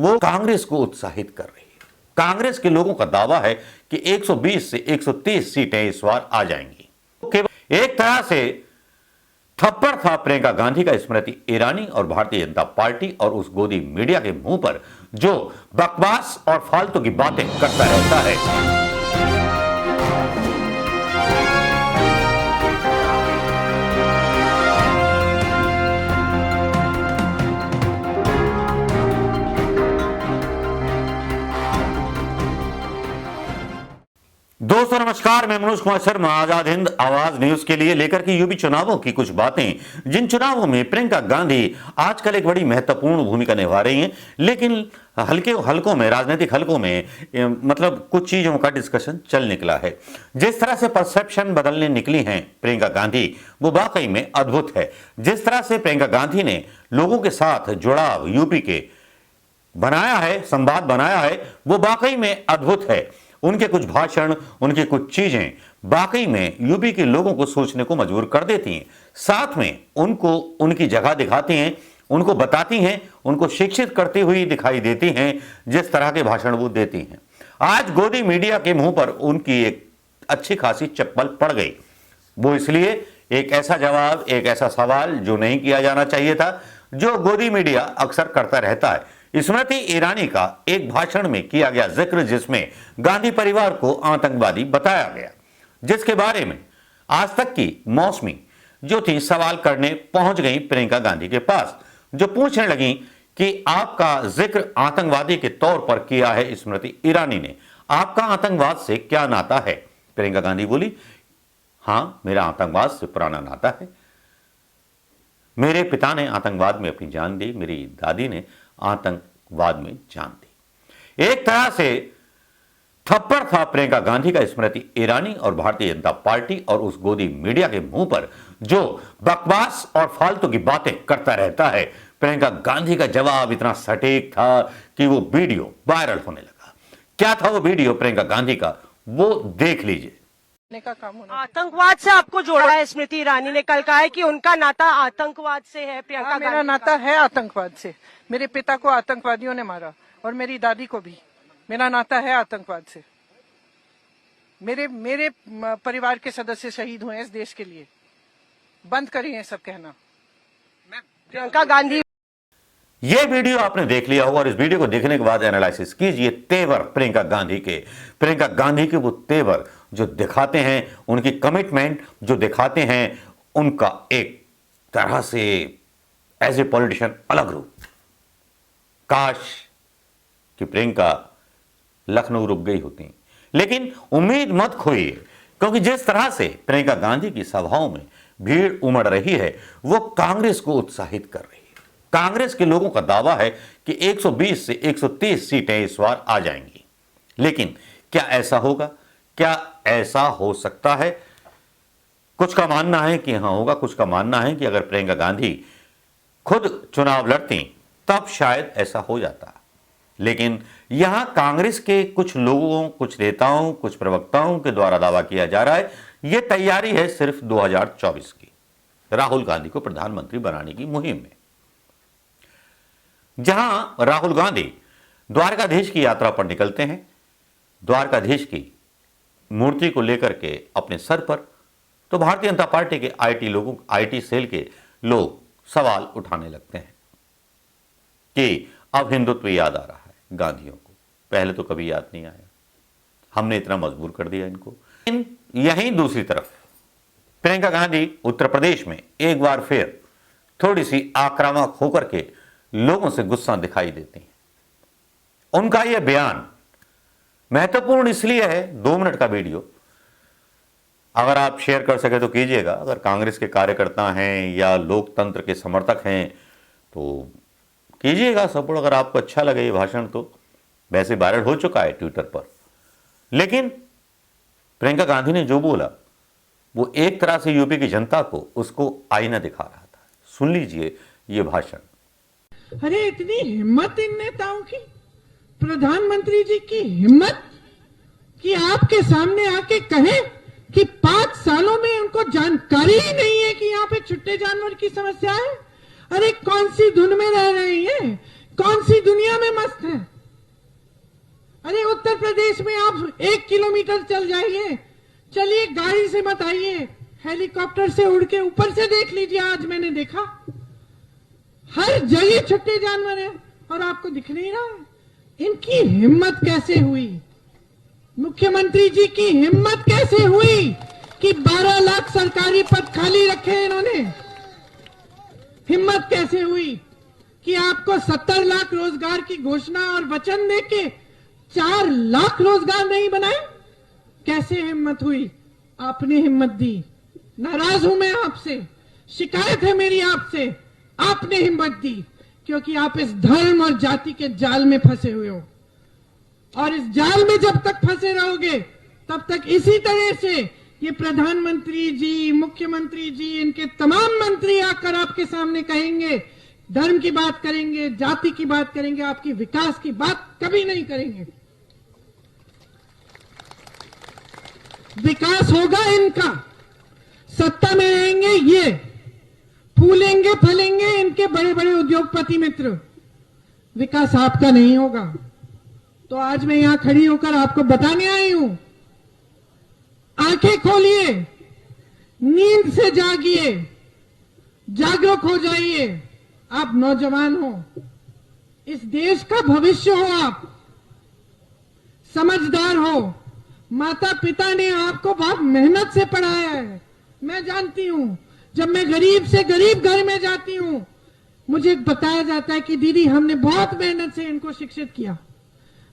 वो कांग्रेस को उत्साहित कर रही है। कांग्रेस के लोगों का दावा है कि 120 से 130 सीटें इस बार आ जाएंगी। केवल एक तरह से थप्पड़ था प्रियंका गांधी का स्मृति ईरानी और भारतीय जनता पार्टी और उस गोदी मीडिया के मुंह पर जो बकवास और फालतू की बातें करता रहता है। दोस्तों नमस्कार, मैं मनोज कुमार शर्मा आजाद हिंद आवाज न्यूज के लिए लेकर के यूपी चुनावों की कुछ बातें, जिन चुनावों में प्रियंका गांधी आजकल एक बड़ी महत्वपूर्ण भूमिका निभा रही हैं, लेकिन हलकों में, राजनीतिक हलकों में मतलब कुछ चीजों का डिस्कशन चल निकला है। जिस तरह से परसेप्शन बदलने निकली हैं प्रियंका गांधी, वो वाकई में अद्भुत है। जिस तरह से प्रियंका गांधी ने लोगों के साथ जुड़ाव यूपी के बनाया है, संवाद बनाया है, वो वाकई में अद्भुत है। उनके कुछ भाषण, उनकी कुछ चीजें वाकई में यूपी के लोगों को सोचने को मजबूर कर देती हैं। साथ में उनको उनकी जगह दिखाती हैं, उनको बताती हैं, उनको शिक्षित करती हुई दिखाई देती हैं जिस तरह के भाषण वो देती हैं। आज गोदी मीडिया के मुंह पर उनकी एक अच्छी खासी चप्पल पड़ गई। वो इसलिए एक ऐसा जवाब, एक ऐसा सवाल जो नहीं किया जाना चाहिए था, जो गोदी मीडिया अक्सर करता रहता है। स्मृति ईरानी का एक भाषण में किया गया जिक्र, जिसमें गांधी परिवार को आतंकवादी बताया गया, जिसके बारे में आज तक की मौसमी जो थी सवाल करने पहुंच गई प्रियंका गांधी के पास, जो पूछने लगी कि आपका जिक्र आतंकवादी के तौर पर किया है स्मृति ईरानी ने, आपका आतंकवाद से क्या नाता है? प्रियंका गांधी बोली, हां, मेरा आतंकवाद से पुराना नाता है। मेरे पिता ने आतंकवाद में अपनी जान दी, मेरी दादी ने आतंकवाद में जान दी। एक तरह से थप्पड़ था प्रियंका गांधी का स्मृति ईरानी और भारतीय जनता पार्टी और उस गोदी मीडिया के मुंह पर जो बकवास और फालतू की बातें करता रहता है। प्रियंका गांधी का जवाब इतना सटीक था कि वो वीडियो वायरल होने लगा। क्या था वो वीडियो प्रियंका गांधी का, वो देख लीजिए। का काम होना आतंकवाद से आपको जोड़ा है स्मृति ईरानी ने, कल कहा है कि उनका नाता आतंकवाद से है। प्रियंका मेरा गांधी नाता है आतंकवाद से। मेरे पिता को आतंकवादियों ने मारा और मेरी दादी को भी। मेरा नाता है आतंकवाद से। मेरे परिवार के सदस्य शहीद हुए इस देश के लिए। बंद करिए सब कहना। प्रियंका गांधी, ये वीडियो आपने देख लिया होगा और इस वीडियो को देखने के बाद एनालिसिस कीजिए तेवर प्रियंका गांधी के वो तेवर जो दिखाते हैं, उनकी कमिटमेंट जो दिखाते हैं, उनका एक तरह से एज ए पॉलिटिशियन अलग रूप। काश कि प्रियंका लखनऊ रुक गई होती, लेकिन उम्मीद मत खोइए, क्योंकि जिस तरह से प्रियंका गांधी की सभाओं में भीड़ उमड़ रही है, वो कांग्रेस को उत्साहित कर रही है। कांग्रेस के लोगों का दावा है कि 120 से 130 सीटें इस बार आ जाएंगी। लेकिन क्या ऐसा होगा? क्या ऐसा हो सकता है? कुछ का मानना है कि हां होगा, कुछ का मानना है कि अगर प्रियंका गांधी खुद चुनाव लड़ती तब शायद ऐसा हो जाता। लेकिन यहां कांग्रेस के कुछ लोगों, कुछ नेताओं, कुछ प्रवक्ताओं के द्वारा दावा किया जा रहा है, यह तैयारी है सिर्फ 2024 की, राहुल गांधी को प्रधानमंत्री बनाने की मुहिम में। जहां राहुल गांधी द्वारकाधीश की यात्रा पर निकलते हैं, द्वारकाधीश की मूर्ति को लेकर के अपने सर पर, तो भारतीय जनता पार्टी के आईटी सेल के लोग सवाल उठाने लगते हैं कि अब हिंदुत्व याद आ रहा है गांधियों को। पहले तो कभी याद नहीं आया, हमने इतना मजबूर कर दिया इनको। यहीं दूसरी तरफ प्रियंका गांधी उत्तर प्रदेश में एक बार फिर थोड़ी सी आक्रामक होकर के लोगों से गुस्सा दिखाई देती हैं। उनका यह बयान महत्वपूर्ण इसलिए है, 2 मिनट का वीडियो, अगर आप शेयर कर सके तो कीजिएगा। अगर कांग्रेस के कार्यकर्ता हैं या लोकतंत्र के समर्थक हैं तो कीजिएगा सपोर्ट, अगर आपको अच्छा लगे ये भाषण। तो वैसे वायरल हो चुका है ट्विटर पर, लेकिन प्रियंका गांधी ने जो बोला वो एक तरह से यूपी की जनता को उसको आईना दिखा रहा था। सुन लीजिए ये भाषण। अरे इतनी हिम्मत इन नेताओं की, प्रधानमंत्री जी की हिम्मत कि आपके सामने आके कहें कि 5 सालों में उनको जानकारी ही नहीं है कि यहाँ पे छुट्टे जानवर की समस्या है। अरे कौन सी धुन में रह रहे हैं, कौन सी दुनिया में मस्त है? अरे उत्तर प्रदेश में आप 1 किलोमीटर चल जाइए, चलिए गाड़ी से मत आइए, हेलीकॉप्टर से उड़ के ऊपर से देख लीजिए। आज मैंने देखा हर जगह छुट्टे जानवर है और आपको दिख नहीं रहा है। इनकी हिम्मत कैसे हुई? मुख्यमंत्री जी की हिम्मत कैसे हुई कि 12 लाख सरकारी पद खाली रखे इन्होंने? हिम्मत कैसे हुई कि आपको 70 लाख रोजगार की घोषणा और वचन देके 4 लाख रोजगार नहीं बनाए? कैसे हिम्मत हुई? आपने हिम्मत दी। नाराज हूं मैं आपसे, शिकायत है मेरी आपसे। आपने हिम्मत दी क्योंकि आप इस धर्म और जाति के जाल में फंसे हुए हो, और इस जाल में जब तक फंसे रहोगे तब तक इसी तरह से ये प्रधानमंत्री जी, मुख्यमंत्री जी, इनके तमाम मंत्री आकर आपके सामने कहेंगे, धर्म की बात करेंगे, जाति की बात करेंगे, आपकी विकास की बात कभी नहीं करेंगे। विकास होगा इनका, सत्ता में रहेंगे ये, फूलेंगे फलेंगे इनके बड़े बड़े उद्योगपति मित्र, विकास आपका नहीं होगा। तो आज मैं यहां खड़ी होकर आपको बताने आई हूं, आंखें खोलिए, नींद से जागिए, जागरूक हो जाइए। आप नौजवान हो, इस देश का भविष्य हो, आप समझदार हो। माता पिता ने आपको बहुत मेहनत से पढ़ाया है, मैं जानती हूं। जब मैं गरीब से गरीब घर में जाती हूं, मुझे बताया जाता है कि दीदी हमने बहुत मेहनत से इनको शिक्षित किया।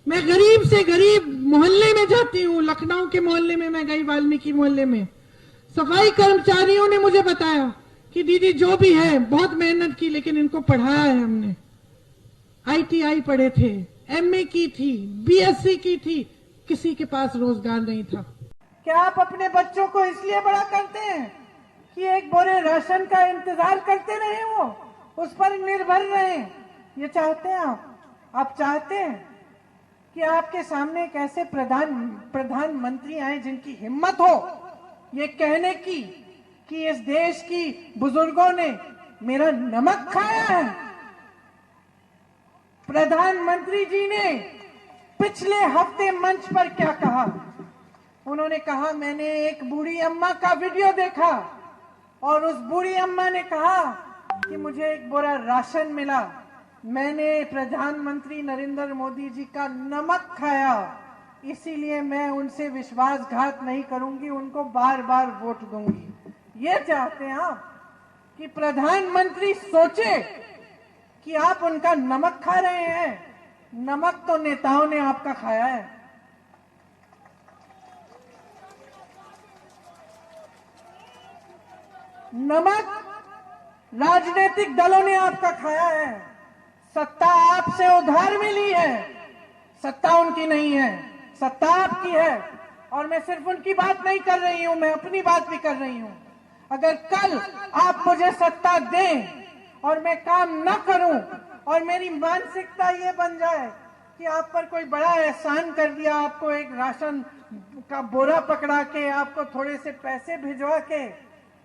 मैं गरीब से गरीब मोहल्ले में जाती हूँ, लखनऊ के मोहल्ले में मैं गई, वाल्मीकि मोहल्ले में, सफाई कर्मचारियों ने मुझे बताया कि दीदी जो भी है बहुत मेहनत की, लेकिन इनको पढ़ाया है हमने। ITI पढ़े थे, MA की थी, BSc की थी, किसी के पास रोजगार नहीं था। क्या आप अपने बच्चों को इसलिए बड़ा करते हैं कि एक बोरे राशन का इंतजार करते रहे, वो उस पर निर्भर रहे? ये चाहते हैं आप चाहते हैं कि आपके सामने एक ऐसे प्रधानमंत्री आए जिनकी हिम्मत हो ये कहने की कि इस देश की बुजुर्गों ने मेरा नमक खाया है। प्रधानमंत्री जी ने पिछले हफ्ते मंच पर क्या कहा? उन्होंने कहा मैंने एक बूढ़ी अम्मा का वीडियो देखा और उस बूढ़ी अम्मा ने कहा कि मुझे एक बोरा राशन मिला, मैंने प्रधानमंत्री नरेंद्र मोदी जी का नमक खाया, इसीलिए मैं उनसे विश्वासघात नहीं करूंगी, उनको बार बार वोट दूंगी। ये चाहते हैं आप कि प्रधानमंत्री सोचे कि आप उनका नमक खा रहे हैं? नमक तो नेताओं ने आपका खाया है। नमक राजनीतिक दलों ने आपका खाया है। सत्ता आपसे उधार मिली है, सत्ता उनकी नहीं है, सत्ता आपकी है। और मैं सिर्फ उनकी बात नहीं कर रही हूं, मैं अपनी बात भी कर रही हूं। अगर कल आप मुझे सत्ता दें और मैं काम न करूं और मेरी मानसिकता ये बन जाए कि आप पर कोई बड़ा एहसान कर दिया, आपको एक राशन का बोरा पकड़ा के, आपको थोड़े से पैसे भिजवा के,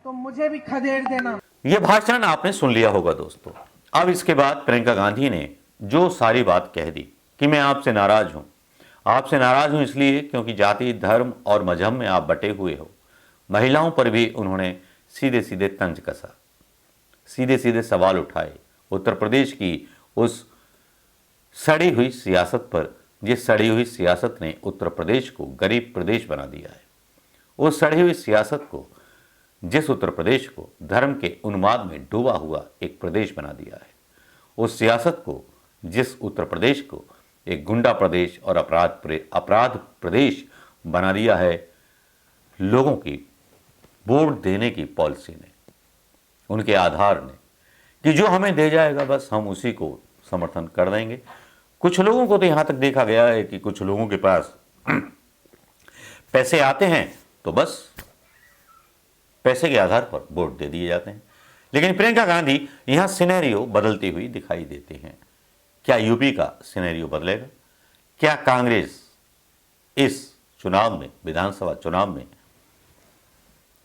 तो मुझे भी खदेड़ देना। यह भाषण आपने सुन लिया होगा दोस्तों। अब इसके बाद प्रियंका गांधी ने जो सारी बात कह दी कि मैं आपसे नाराज हूं, आपसे नाराज हूं इसलिए क्योंकि जाति, धर्म और मजहब में आप बटे हुए हो। महिलाओं पर भी उन्होंने सीधे सीधे तंज कसा, सीधे सीधे सवाल उठाए उत्तर प्रदेश की उस सड़ी हुई सियासत पर, जिस सड़ी हुई सियासत ने उत्तर प्रदेश को गरीब प्रदेश बना दिया है। उस सड़ी हुई सियासत को, जिस उत्तर प्रदेश को धर्म के उन्माद में डूबा हुआ एक प्रदेश बना दिया है, उस सियासत को, जिस उत्तर प्रदेश को एक गुंडा प्रदेश और अपराध प्रदेश बना दिया है लोगों की वोट देने की पॉलिसी ने, उनके आधार ने, कि जो हमें दे जाएगा बस हम उसी को समर्थन कर देंगे। कुछ लोगों को तो यहां तक देखा गया है कि कुछ लोगों के पास पैसे आते हैं तो बस पैसे के आधार पर वोट दे दिए जाते हैं। लेकिन प्रियंका गांधी यहां सिनेरियो बदलती हुई दिखाई देती हैं। क्या यूपी का सिनेरियो बदलेगा? क्या कांग्रेस इस चुनाव में, विधानसभा चुनाव में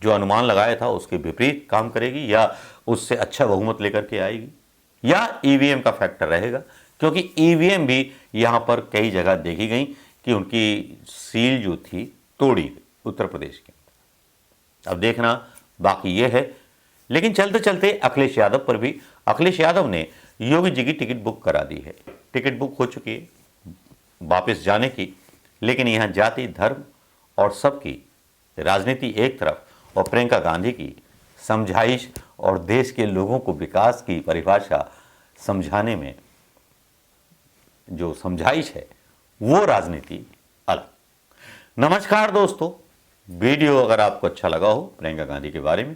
जो अनुमान लगाया था उसके विपरीत काम करेगी या उससे अच्छा बहुमत लेकर के आएगी, या ईवीएम का फैक्टर रहेगा क्योंकि ईवीएम भी यहां पर कई जगह देखी गई कि उनकी सील जो थी तोड़ी गई उत्तर प्रदेश की। अब देखना बाकी ये है। लेकिन चलते चलते अखिलेश यादव पर भी, अखिलेश यादव ने योगी जी की टिकट बुक करा दी है। टिकट बुक हो चुकी है वापस जाने की, लेकिन यहां जाति, धर्म और सबकी राजनीति एक तरफ और प्रियंका गांधी की समझाइश और देश के लोगों को विकास की परिभाषा समझाने में जो समझाइश है वो राजनीति अलग। नमस्कार दोस्तों, वीडियो अगर आपको अच्छा लगा हो प्रियंका गांधी के बारे में,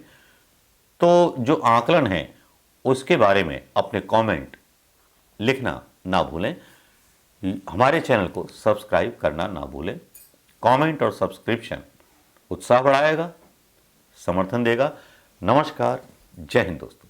तो जो आकलन है उसके बारे में अपने कमेंट लिखना ना भूलें। हमारे चैनल को सब्सक्राइब करना ना भूलें। कमेंट और सब्सक्रिप्शन उत्साह बढ़ाएगा, समर्थन देगा। नमस्कार, जय हिंद दोस्तों।